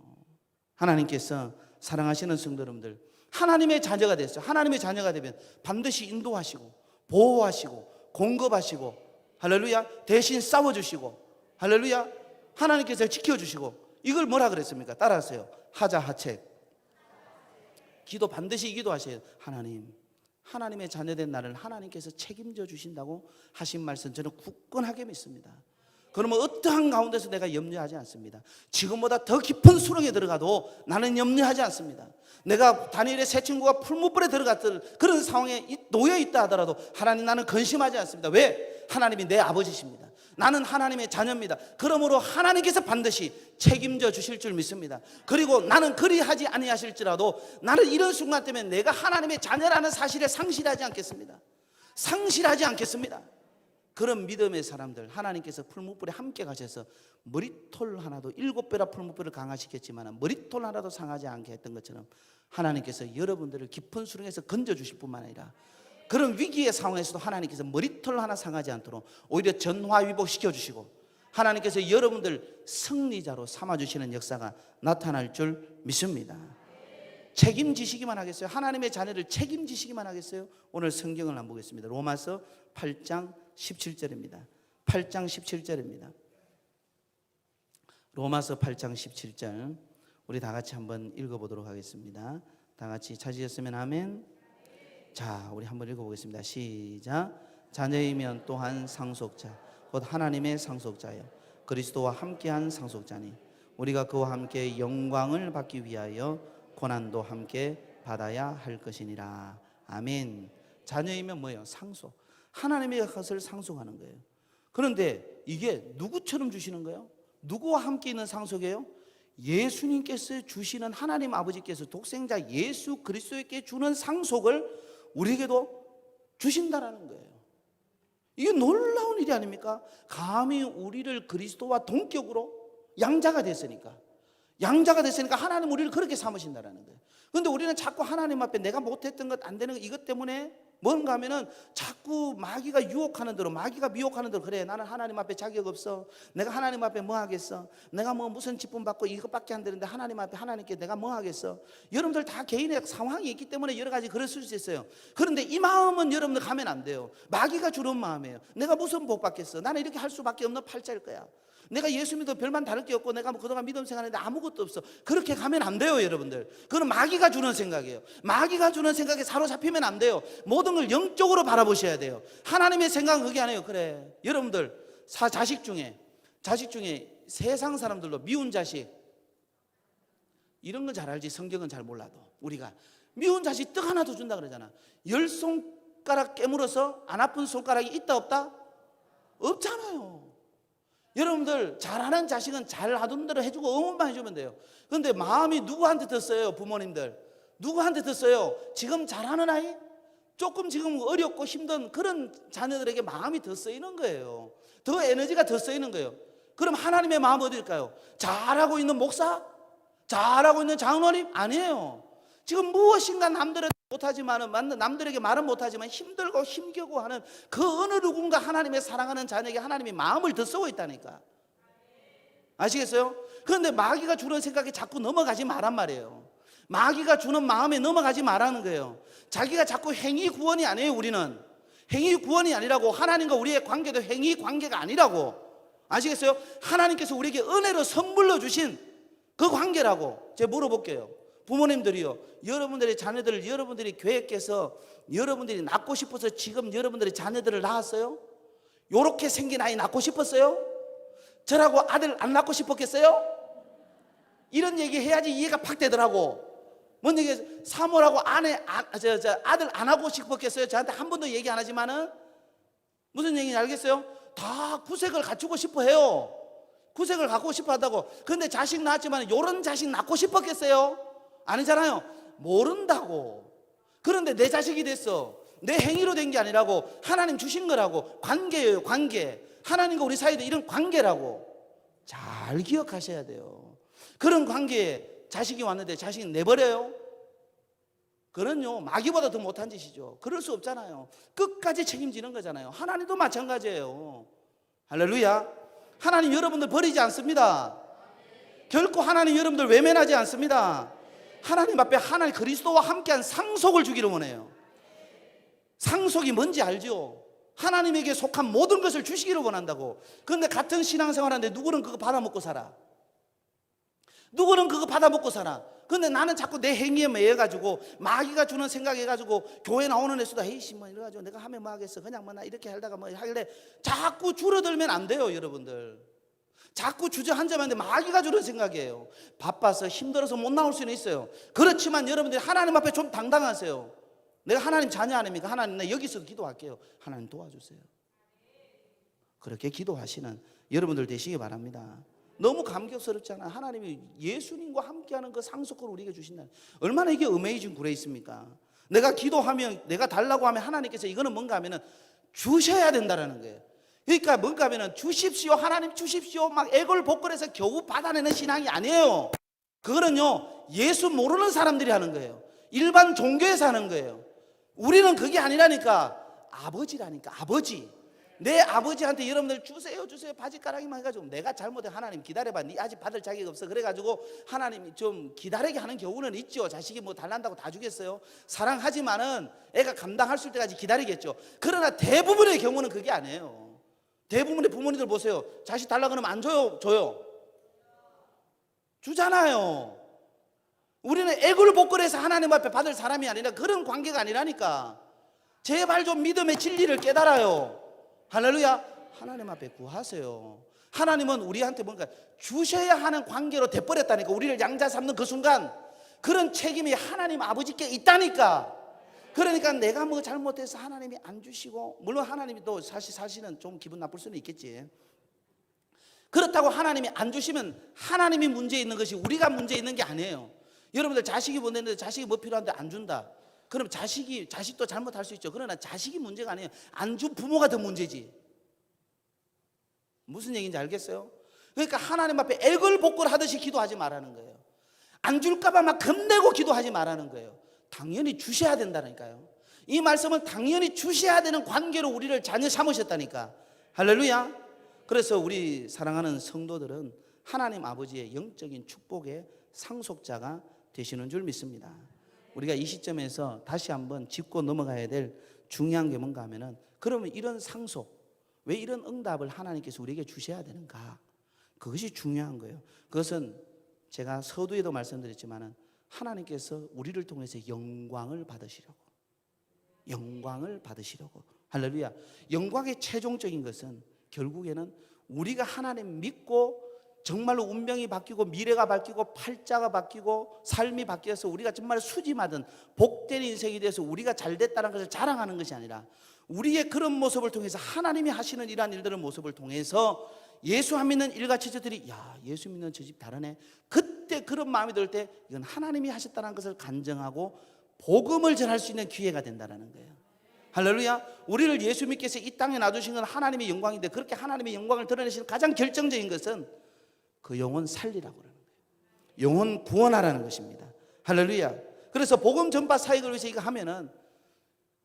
S1: 하나님께서 사랑하시는 성도 여러분들, 하나님의 자녀가 됐어요. 하나님의 자녀가 되면 반드시 인도하시고 보호하시고 공급하시고, 할렐루야, 대신 싸워주시고, 할렐루야, 하나님께서 지켜주시고, 이걸 뭐라 그랬습니까? 따라하세요. 하자하책. 기도 반드시 기도하셔야 돼요. 하나님의 자녀된 나를 하나님께서 책임져 주신다고 하신 말씀 저는 굳건하게 믿습니다. 그러면 어떠한 가운데서 내가 염려하지 않습니다. 지금보다 더 깊은 수렁에 들어가도 나는 염려하지 않습니다. 내가 다니엘의 세 친구가 풀무불에 들어갔던 그런 상황에 놓여 있다 하더라도 하나님, 나는 근심하지 않습니다. 왜? 하나님이 내 아버지십니다. 나는 하나님의 자녀입니다. 그러므로 하나님께서 반드시 책임져 주실 줄 믿습니다. 그리고 나는 그리하지 아니하실지라도 나는 이런 순간 때문에 내가 하나님의 자녀라는 사실을 상실하지 않겠습니다. 상실하지 않겠습니다. 그런 믿음의 사람들, 하나님께서 풀무불에 함께 가셔서 머리털 하나도, 7배라 풀무불을 강화시켰지만 머리털 하나도 상하지 않게 했던 것처럼 하나님께서 여러분들을 깊은 수렁에서 건져주실 뿐만 아니라 그런 위기의 상황에서도 하나님께서 머리털 하나 상하지 않도록 오히려 전화위복시켜 주시고 하나님께서 여러분들 승리자로 삼아주시는 역사가 나타날 줄 믿습니다. 책임지시기만 하겠어요? 하나님의 자녀를 책임지시기만 하겠어요? 오늘 성경을 한번 보겠습니다. 로마서 8장 17절입니다. 8장 17절입니다. 로마서 8장 17절 우리 다 같이 한번 읽어보도록 하겠습니다. 다 같이 찾으셨으면 아멘. 자, 우리 한번 읽어보겠습니다. 시작. 자녀이면 또한 상속자 곧 하나님의 상속자여 그리스도와 함께한 상속자니 우리가 그와 함께 영광을 받기 위하여 고난도 함께 받아야 할 것이니라. 아멘. 자녀이면 뭐예요? 상속. 하나님의 것을 상속하는 거예요. 그런데 이게 누구처럼 주시는 거예요? 누구와 함께 있는 상속이에요? 예수님께서 주시는, 하나님 아버지께서 독생자 예수 그리스도에게 주는 상속을 우리에게도 주신다라는 거예요. 이게 놀라운 일이 아닙니까? 감히 우리를 그리스도와 동격으로 양자가 됐으니까 하나님 우리를 그렇게 삼으신다라는 거예요. 그런데 우리는 자꾸 하나님 앞에 내가 못했던 것, 안 되는 것, 이것 때문에 뭔가 하면은 자꾸 마귀가 유혹하는 대로, 마귀가 미혹하는 대로, 그래 나는 하나님 앞에 자격 없어, 내가 하나님 앞에 뭐 하겠어, 내가 뭐 무슨 직분 받고 이것밖에 안 되는데 하나님 앞에, 하나님께 내가 뭐 하겠어. 여러분들 다 개인의 상황이 있기 때문에 여러 가지 그럴 수 있어요. 그런데 이 마음은 여러분들 가면 안 돼요. 마귀가 주는 마음이에요. 내가 무슨 복 받겠어, 나는 이렇게 할 수밖에 없는 팔자일 거야, 내가 예수 믿어 별반 다를 게 없고 내가 뭐 그동안 믿음 생활했는데 아무것도 없어. 그렇게 가면 안 돼요, 여러분들. 그건 마귀가 주는 생각이에요. 마귀가 주는 생각에 사로잡히면 안 돼요. 모든 걸 영적으로 바라보셔야 돼요. 하나님의 생각은 그게 아니에요. 그래, 여러분들 자식 중에 세상 사람들로 미운 자식, 이런 건 잘 알지, 성경은 잘 몰라도 우리가 미운 자식 떡 하나 더 준다 그러잖아. 10손가락 깨물어서 안 아픈 손가락이 있다 없다? 없잖아요. 여러분들 잘하는 자식은 잘하던 대로 해주고 응원만 해주면 돼요. 그런데 마음이 누구한테 더 써요? 부모님들 누구한테 더 써요? 지금 잘하는 아이, 조금 지금 어렵고 힘든 그런 자녀들에게 마음이 더 쓰이는 거예요. 더 에너지가 더 쓰이는 거예요. 그럼 하나님의 마음은 어딜까요? 잘하고 있는 목사? 잘하고 있는 장로님? 아니에요. 지금 무엇인가 남들에게 말은 못하지만 힘들고 힘겨고 하는 그 어느 누군가 하나님의 사랑하는 자녀에게 하나님이 마음을 더 쓰고 있다니까. 아시겠어요? 그런데 마귀가 주는 생각에 자꾸 넘어가지 말란 말이에요. 마귀가 주는 마음에 넘어가지 말라는 거예요. 자기가 자꾸 행위 구원이 아니에요. 우리는 행위 구원이 아니라고. 하나님과 우리의 관계도 행위 관계가 아니라고. 아시겠어요? 하나님께서 우리에게 은혜로 선물로 주신 그 관계라고. 제가 물어볼게요. 부모님들이요, 여러분들의 자녀들을 여러분들이 계획해서 여러분들이 낳고 싶어서 지금 여러분들의 자녀들을 낳았어요? 요렇게 생긴 아이 낳고 싶었어요? 저라고 아들 안 낳고 싶었겠어요? 이런 얘기 해야지 이해가 팍 되더라고. 뭔 얘기, 사모라고 아들 안 하고 싶었겠어요? 저한테 한 번도 얘기 안 하지만은 무슨 얘기인지 알겠어요? 다 구색을 갖추고 싶어 해요. 구색을 갖고 싶어 한다고. 근데 자식 낳았지만 요런 자식 낳고 싶었겠어요? 아니잖아요. 모른다고. 그런데 내 자식이 됐어. 내 행위로 된 게 아니라고. 하나님 주신 거라고. 관계예요, 관계. 하나님과 우리 사이에 이런 관계라고 잘 기억하셔야 돼요. 그런 관계에 자식이 왔는데 자식이 내버려요? 그런요 마귀보다 더 못한 짓이죠. 그럴 수 없잖아요. 끝까지 책임지는 거잖아요. 하나님도 마찬가지예요. 할렐루야. 하나님 여러분들 버리지 않습니다. 결코 하나님 여러분들 외면하지 않습니다. 하나님 앞에 하나님 그리스도와 함께한 상속을 주기를 원해요. 상속이 뭔지 알죠? 하나님에게 속한 모든 것을 주시기를 원한다고. 그런데 같은 신앙생활하는데 누구는 그거 받아먹고 살아. 누구는 그거 받아먹고 살아. 근데 나는 자꾸 내 행위에 매여가지고 마귀가 주는 생각해가지고 교회 나오는 애수다 에이씨 뭐 이래가지고 내가 하면 뭐 하겠어 그냥 뭐 나 이렇게 하다가 뭐 하길래 자꾸 줄어들면 안 돼요. 여러분들 자꾸 주저앉으면 마귀가 주는 생각이에요. 바빠서 힘들어서 못 나올 수는 있어요. 그렇지만 여러분들이 하나님 앞에 좀 당당하세요. 내가 하나님 자녀 아닙니까? 하나님 나 여기서 기도할게요. 하나님 도와주세요. 그렇게 기도하시는 여러분들 되시기 바랍니다. 너무 감격스럽잖아요. 하나님이 예수님과 함께하는 그 상속을 우리에게 주신다. 얼마나 이게 어메이징 그레이스입니까? 내가 기도하면 내가 달라고 하면 하나님께서 이거는 뭔가 하면은 주셔야 된다라는 거예요. 그러니까 뭔가 하면은 주십시오 하나님 주십시오 막 애걸복걸해서 겨우 받아내는 신앙이 아니에요. 그거는요 예수 모르는 사람들이 하는 거예요. 일반 종교에서 하는 거예요. 우리는 그게 아니라니까. 아버지라니까. 아버지. 내 아버지한테 여러분들 주세요 주세요 바지가랑이만 해가지고 내가 잘못해 하나님 기다려봐 네 아직 받을 자격 없어 그래가지고 하나님이 좀 기다리게 하는 경우는 있죠. 자식이 뭐 달란다고 다 주겠어요? 사랑하지만은 애가 감당할 수 있을 때까지 기다리겠죠. 그러나 대부분의 경우는 그게 아니에요. 대부분의 부모님들 보세요. 자식 달라 그러면 안 줘요? 줘요? 주잖아요. 우리는 애걸복걸해서 하나님 앞에 받을 사람이 아니라 그런 관계가 아니라니까. 제발 좀 믿음의 진리를 깨달아요. 할렐루야. 하나님 앞에 구하세요. 하나님은 우리한테 뭔가 주셔야 하는 관계로 돼버렸다니까. 우리를 양자 삼는 그 순간 그런 책임이 하나님 아버지께 있다니까. 그러니까 내가 뭐 잘못해서 하나님이 안 주시고, 물론 하나님이 또 사실은 좀 기분 나쁠 수는 있겠지. 그렇다고 하나님이 안 주시면 하나님이 문제 있는 것이 우리가 문제 있는 게 아니에요. 여러분들 자식이 보냈는데 자식이 뭐 필요한데 안 준다. 그럼 자식도 잘못할 수 있죠. 그러나 자식이 문제가 아니에요. 안 준 부모가 더 문제지. 무슨 얘기인지 알겠어요? 그러니까 하나님 앞에 애걸복걸 하듯이 기도하지 말라는 거예요. 안 줄까봐 막 겁내고 기도하지 말라는 거예요. 당연히 주셔야 된다니까요. 이 말씀은 당연히 주셔야 되는 관계로 우리를 자녀 삼으셨다니까. 할렐루야. 그래서 우리 사랑하는 성도들은 하나님 아버지의 영적인 축복의 상속자가 되시는 줄 믿습니다. 우리가 이 시점에서 다시 한번 짚고 넘어가야 될 중요한 게 뭔가 하면은, 그러면 이런 상속, 왜 이런 응답을 하나님께서 우리에게 주셔야 되는가? 그것이 중요한 거예요. 그것은 제가 서두에도 말씀드렸지만은 하나님께서 우리를 통해서 영광을 받으시려고. 할렐루야. 영광의 최종적인 것은 결국에는 우리가 하나님 믿고 정말로 운명이 바뀌고 미래가 바뀌고 팔자가 바뀌고 삶이 바뀌어서 우리가 정말 수지맞은 복된 인생이 돼서 우리가 잘됐다는 것을 자랑하는 것이 아니라, 우리의 그런 모습을 통해서 하나님이 하시는 이러한 일들의 모습을 통해서 예수 안 믿는 일가처제들이 야 예수 믿는 저 집 다르네, 그때 그런 마음이 들 때 이건 하나님이 하셨다는 것을 간증하고 복음을 전할 수 있는 기회가 된다는 거예요. 할렐루야. 우리를 예수 믿게 해서 이 땅에 놔두신 건 하나님의 영광인데, 그렇게 하나님의 영광을 드러내시는 가장 결정적인 것은 그 영혼 살리라고 그러는 거예요. 영혼 구원하라는 것입니다. 할렐루야. 그래서 복음 전파 사역을 위해서 이거 하면은,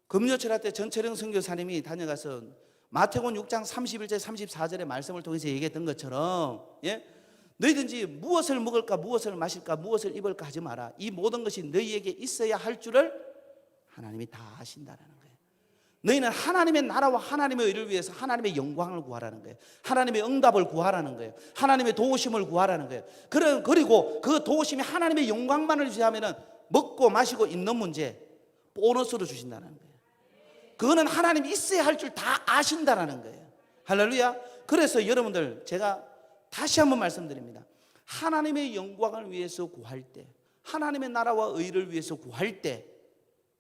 S1: 금요철 때 전철영 선교사님이 다녀가서 마태복음 6장 31절 34절의 말씀을 통해서 얘기했던 것처럼, 예? 너희든지 무엇을 먹을까 무엇을 마실까 무엇을 입을까 하지 마라. 이 모든 것이 너희에게 있어야 할 줄을 하나님이 다 아신다라는 거예요. 너희는 하나님의 나라와 하나님의 의를 위해서 하나님의 영광을 구하라는 거예요. 하나님의 응답을 구하라는 거예요. 하나님의 도우심을 구하라는 거예요. 그리고 그 도우심이 하나님의 영광만을 위하면은 먹고 마시고 있는 문제 보너스로 주신다는 거예요. 그거는 하나님이 있어야 할 줄 다 아신다라는 거예요. 할렐루야. 그래서 여러분들 제가 다시 한번 말씀드립니다. 하나님의 영광을 위해서 구할 때, 하나님의 나라와 의를 위해서 구할 때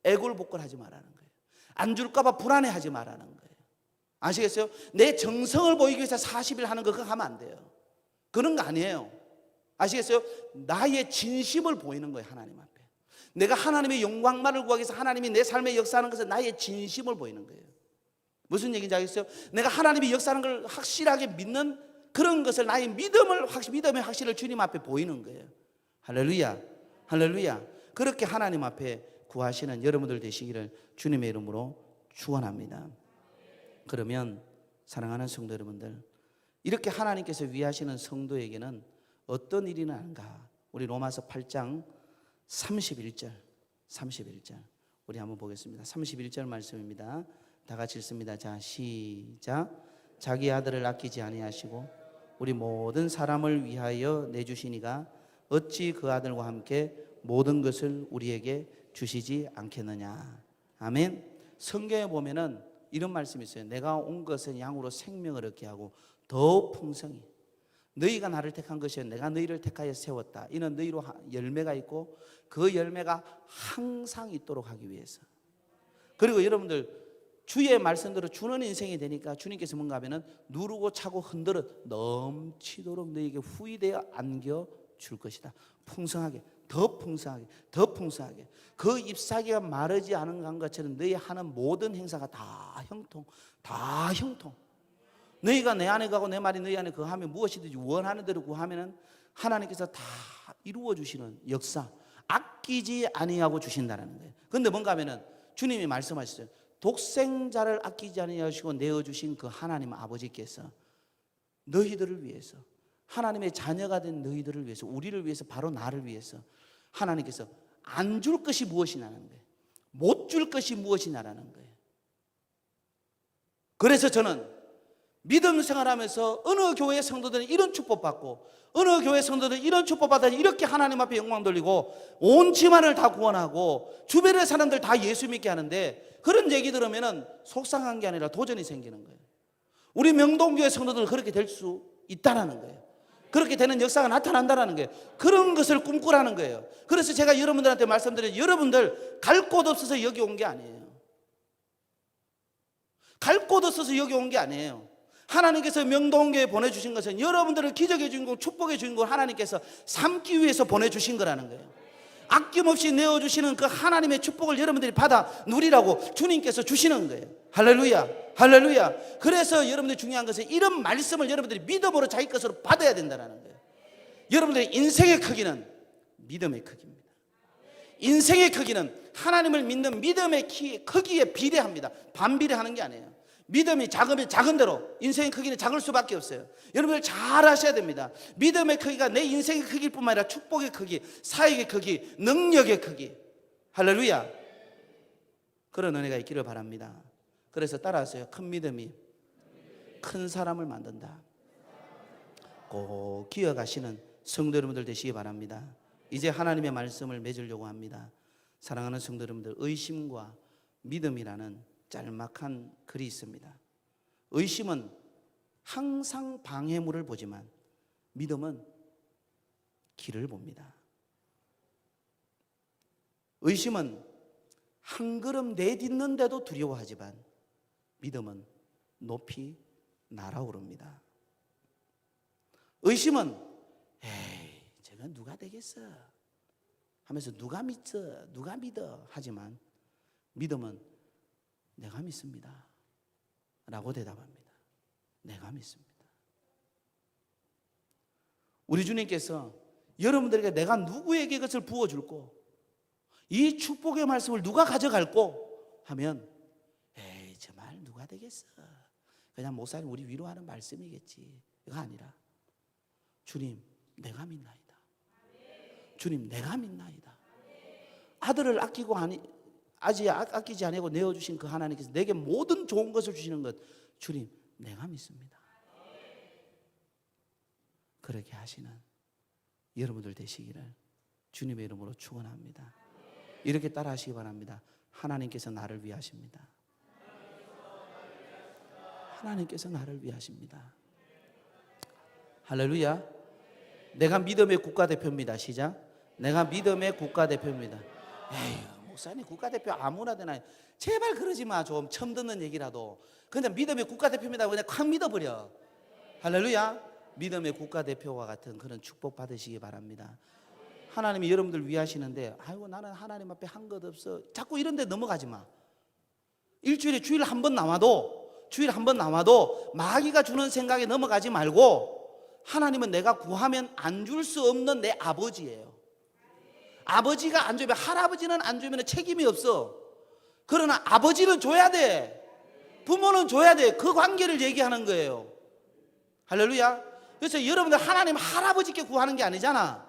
S1: 애걸복걸하지 말라는 거예요. 안 줄까봐 불안해하지 말라는 거예요. 아시겠어요? 내 정성을 보이기 위해서 40일 하는 거 그거 하면 안 돼요. 그런 거 아니에요. 아시겠어요? 나의 진심을 보이는 거예요. 하나님 앞에 내가 하나님의 영광만을 구하기 위해서 하나님이 내 삶에 역사하는 것은 나의 진심을 보이는 거예요. 무슨 얘기인지 알겠어요? 내가 하나님이 역사하는 걸 확실하게 믿는 그런 것을, 나의 믿음의 확신을 주님 앞에 보이는 거예요. 할렐루야, 할렐루야. 그렇게 하나님 앞에 구하시는 여러분들 되시기를 주님의 이름으로 축원합니다. 그러면 사랑하는 성도 여러분들, 이렇게 하나님께서 위하시는 성도에게는 어떤 일이 나는가? 우리 로마서 8장 31절 우리 한번 보겠습니다. 31절 말씀입니다. 다 같이 읽습니다. 자, 시작. 자기 아들을 아끼지 아니하시고 우리 모든 사람을 위하여 내주시니가 어찌 그 아들과 함께 모든 것을 우리에게 주시지 않겠느냐. 아멘. 성경에 보면은 이런 말씀이 있어요. 내가 온 것은 양으로 생명을 얻게 하고 더 풍성히. 너희가 나를 택한 것이요 내가 너희를 택하여 세웠다. 이는 너희로 열매가 있고 그 열매가 항상 있도록 하기 위해서. 그리고 여러분들 주의 말씀대로 주는 인생이 되니까 주님께서 뭔가 하면은 누르고 차고 흔들어 넘치도록 너희에게 후히되어 안겨 줄 것이다. 풍성하게, 더 풍성하게, 더 풍성하게. 그 잎사귀가 마르지 않은 것처럼 너희 하는 모든 행사가 다 형통, 다 형통. 너희가 내 안에 가고 내 말이 너희 안에 거하면 무엇이든지 원하는 대로 구하면은 하나님께서 다 이루어 주시는 역사, 아끼지 아니하고 주신다는 거예요. 그런데 뭔가 하면은 주님이 말씀하셨어요. 독생자를 아끼지 아니하시고 내어주신 그 하나님 아버지께서 너희들을 위해서, 하나님의 자녀가 된 너희들을 위해서, 우리를 위해서, 바로 나를 위해서 하나님께서 안 줄 것이 무엇이냐는 거예요. 못 줄 것이 무엇이냐라는 거예요. 그래서 저는 믿음 생활하면서 어느 교회 성도들은 이런 축복받고 어느 교회 성도들은 이런 축복받아 이렇게 하나님 앞에 영광 돌리고 온 집안을 다 구원하고 주변의 사람들 다 예수 믿게 하는데, 그런 얘기 들으면 속상한 게 아니라 도전이 생기는 거예요. 우리 명동교회 성도들은 그렇게 될 수 있다라는 거예요. 그렇게 되는 역사가 나타난다는 거예요. 그런 것을 꿈꾸라는 거예요. 그래서 제가 여러분들한테 말씀드려요. 여러분들 갈 곳 없어서 여기 온 게 아니에요. 갈 곳 없어서 여기 온 게 아니에요. 하나님께서 명동교회에 보내주신 것은 여러분들을 기적의 주인공, 축복의 주인공 하나님께서 삼기 위해서 보내주신 거라는 거예요. 아낌없이 내어주시는 그 하나님의 축복을 여러분들이 받아 누리라고 주님께서 주시는 거예요. 할렐루야, 할렐루야. 그래서 여러분들이 중요한 것은 이런 말씀을 여러분들이 믿음으로 자기 것으로 받아야 된다는 거예요. 여러분들의 인생의 크기는 믿음의 크기입니다. 인생의 크기는 하나님을 믿는 믿음의 크기에 비례합니다. 반비례하는 게 아니에요. 믿음이 작으면 작은 대로 인생의 크기는 작을 수밖에 없어요. 여러분들 잘 아셔야 됩니다. 믿음의 크기가 내 인생의 크기일 뿐만 아니라 축복의 크기, 사역의 크기, 능력의 크기. 할렐루야. 그런 은혜가 있기를 바랍니다. 그래서 따라하세요. 큰 믿음이 큰 사람을 만든다. 꼭 기억하시는 성도 여러분들 되시기 바랍니다. 이제 하나님의 말씀을 맺으려고 합니다. 사랑하는 성도 여러분들, 의심과 믿음이라는 짤막한 글이 있습니다. 의심은 항상 방해물을 보지만 믿음은 길을 봅니다. 의심은 한 걸음 내딛는데도 두려워하지만 믿음은 높이 날아오릅니다. 의심은 에이 저건 누가 되겠어 하면서 누가 믿어 하지만 믿음은 내가 믿습니다 라고 대답합니다. 내가 믿습니다. 우리 주님께서 여러분들에게 내가 누구에게 그것을 부어줄고 이 축복의 말씀을 누가 가져갈고 하면 에이 저 말 누가 되겠어, 그냥 목사님 우리 위로하는 말씀이겠지, 이거 아니라 주님 내가 믿나이다. 주님 내가 믿나이다. 아들을 아끼지 아니고 내어주신 그 하나님께서 내게 모든 좋은 것을 주시는 것, 주님 내가 믿습니다. 그렇게 하시는 여러분들 되시기를 주님의 이름으로 축원합니다. 이렇게 따라 하시기 바랍니다. 하나님께서 나를 위하십니다. 하나님께서 나를 위하십니다. 할렐루야. 내가 믿음의 국가대표입니다. 시작. 내가 믿음의 국가대표입니다. 에휴 목사님 국가대표 아무나 되나요? 제발 그러지 마. 좀 처음 듣는 얘기라도 그냥 믿음의 국가대표입니다 그냥 확 믿어버려. 할렐루야. 믿음의 국가대표와 같은 그런 축복 받으시기 바랍니다. 하나님이 여러분들 위하시는데 아이고 나는 하나님 앞에 한 것 없어. 자꾸 이런 데 넘어가지 마. 일주일에 주일 한 번 나와도 마귀가 주는 생각에 넘어가지 말고 하나님은 내가 구하면 안 줄 수 없는 내 아버지예요. 아버지가 안 주면, 할아버지는 안 주면 책임이 없어. 그러나 아버지는 줘야 돼. 부모는 줘야 돼. 그 관계를 얘기하는 거예요. 할렐루야. 그래서 여러분들 하나님 할아버지께 구하는 게 아니잖아.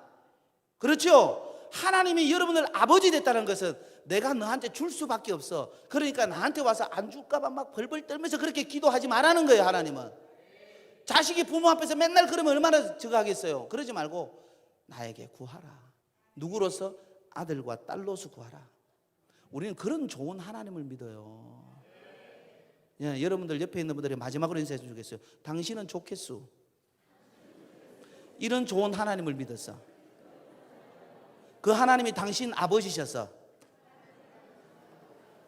S1: 그렇죠? 하나님이 여러분들 아버지 됐다는 것은 내가 너한테 줄 수밖에 없어. 그러니까 나한테 와서 안 줄까 봐 막 벌벌 떨면서 그렇게 기도하지 말라는 거예요. 하나님은 자식이 부모 앞에서 맨날 그러면 얼마나 저거 하겠어요. 그러지 말고 나에게 구하라. 누구로서? 아들과 딸로서 구하라. 우리는 그런 좋은 하나님을 믿어요. 예, 여러분들 옆에 있는 분들이 마지막으로 인사해 주겠어요. 당신은 좋겠소. 이런 좋은 하나님을 믿었어. 그 하나님이 당신 아버지셔서.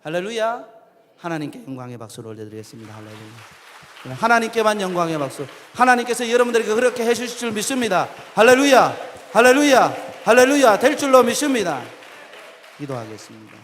S1: 할렐루야. 하나님께 영광의 박수를 올려드리겠습니다. 할렐루야. 하나님께만 영광의 박수. 하나님께서 여러분들에게 그렇게 해주실 줄 믿습니다. 할렐루야. 할렐루야. 할렐루야. 될 줄로 믿습니다. 기도하겠습니다.